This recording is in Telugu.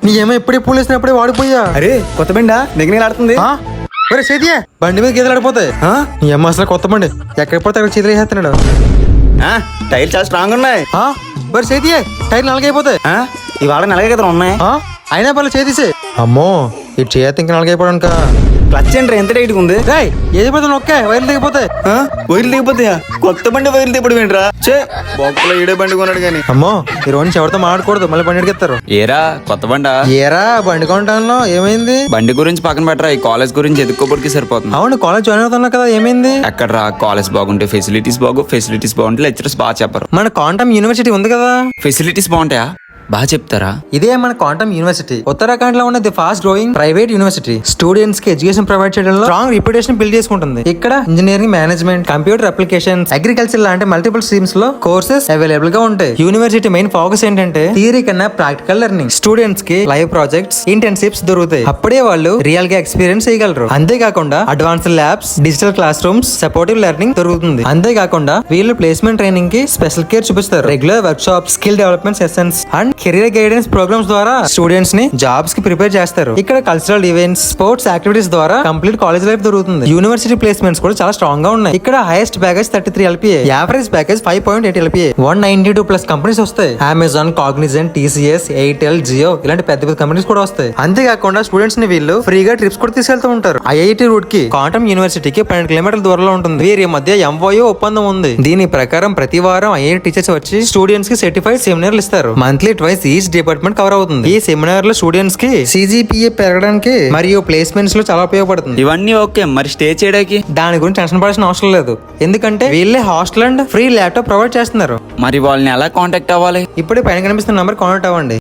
నీ ఏమో ఎప్పుడే పూలు వేసినప్పుడే వాడిపోయా. అరే కొత్త బండా నిగనీలాడుతుంది. ఒరే చేతియే బండి మీద గీతలు ఆడిపోతాయి. నీ అమ్మ అసలు కొత్త బండి ఎక్కడ పడితే అక్కడ చేతులు వేసేస్తున్నాడు. టైర్లు చాలా స్ట్రాంగ్ ఉన్నాయి. మరి చేతియే టైర్ నలగైపోతాయి. ఇవాళ నలగే కదా ఉన్నాయి. అయినా పర్లేదు చేతిసే. అమ్మో ఇటు చేతి ఇంకా నలగైపోవడానిక. క్లచ్ ఏంట్రా ఎంత టైట్గా ఉంది. ఏది పడితే నొక్కే వైర్లు దిగిపోతాయి. వైర్లు దిగిపోతాయా? కొత్త బండి వైర్లు దిగడం ఏంట్రా? చే బొక్కలో ఈడే బండి కొన్నాడు కానీ. అమ్మో ఈ రోజు ఎవరితో మాట్లాడకూడదు, మళ్ళీ బండి ఎడికెత్తారు. ఏరా కొత్త బండా? ఏరా బండి కొంటాను ఏమైంది? బండి గురించి పక్కన పెట్టరా, ఈ కాలేజ్ గురించి ఎదుక్కోబడికి సరిపోతుంది. అవును కాలేజ్ జాయిన్ అవుతున్నా కదా, ఏమైంది? ఎక్కడరా కాలేజ్ బాగుంటే ఫెసిలిటీస్ ఫెసిలిటీస్ బాగుంటే లెక్చరర్స్ బాగా చెప్పరు. మన క్వాంటమ్ యూనివర్సిటీ ఉంది కదా, ఫెసిలిటీస్ బాగుంటాయా? బాగా చెప్తారా? ఇదే మన క్వాంటమ్ యూనివర్సిటీ ఉత్తరాఖండ్ లో ఉన్న the fast growing private university. Students కి ఎడ్యుకేషన్ ప్రొవైడ్ చేయడంలో స్ట్రాంగ్ రిప్యుటేషన్ బిల్డ్ చేసుకుంటుంది. ఇక్కడ engineering, management, computer applications, agriculture లాంటి మల్టిపుల్ స్ట్రీమ్స్ లో కోర్సెస్ అవైలబుల్ గా ఉంటాయి. యూనివర్సిటీ మెయిన్ ఫోకస్ ఏంటంటే థియరీ కన్నా ప్రాక్టికల్ లెర్నింగ్. స్టూడెంట్స్ కి లైవ్ ప్రాజెక్ట్స్, ఇంటర్న్షిప్స్ దొరుకుతాయి. అప్పుడే వాళ్ళు రియల్ గా ఎక్స్పీరియన్స్ చేయగలరు. అంతేకాకుండా advanced labs, digital class rooms, supportive learning దొరుకుతుంది. అంతేకాకుండా వీళ్ళు ప్లేస్మెంట్ ట్రైనింగ్ కి స్పెషల్ కేర్ చూపిస్తారు. Regular work shop, skill development sessions and career guidance programmes ద్వారా స్టూడెంట్స్ ని జాబ్స్ కి ప్రిపేర్ చేస్తారు. ఇక్కడ కల్చరల్ ఈవెంట్స్, స్పోర్ట్స్ యాక్టివిటీస్ ద్వారా కంప్లీట్ కాలేజ్ లైఫ్ దొరుకుతుంది. యూనివర్సిటీ ప్లేస్మెంట్స్ కూడా చాలా స్ట్రాంగ్ గా ఉన్నాయి. ఇక్కడ highest package 33 LPA, average package 5.8 LPA. 192 plus companies వస్తాయి. Amazon, Cognizant, TCS, Airtel, Jio ఇలాంటి పెద్ద పెద్ద కంపెనీస్ కూడా వస్తాయి. అంతేకాకుండా స్టూడెంట్స్ ని వీళ్ళు ఫ్రీగా ట్రిప్స్ కూడా తీసుకెళ్తూ ఉంటారు. IIT రూట్ కి క్వాంటమ్ యూనివర్సిటీకి 12 కిలోమీటర్ల దూరంలో ఉంటుంది. వీరి మధ్య MOU ఒప్పందం ఉంది. దీని ప్రకారం ప్రతి వారం IIT టీచర్స్ వచ్చి స్టూడెంట్స్ కి సర్టిఫైడ్ సెమినార్లు ఇస్తారు. Monthly twice each department cover అవుతుంది. ఈ సెమినార్ లో స్టూడెంట్స్ కి CGPA పెరగడానికి మరియు ప్లేస్మెంట్స్ లో చాలా ఉపయోగపడుతుంది. ఇవన్నీ ఓకే, మరి స్టే చేయడానికి దాని గురించి టెన్షన్ పడాల్సిన అవసరం లేదు. ఎందుకంటే వీళ్ళే hostel and free laptop provide చేస్తున్నారు. మరి వాళ్ళని ఎలా కాంటాక్ట్ అవ్వాలి? ఇప్పుడే పైన కనిపిస్తున్న నంబర్ కాంటాక్ట్ అవ్వండి.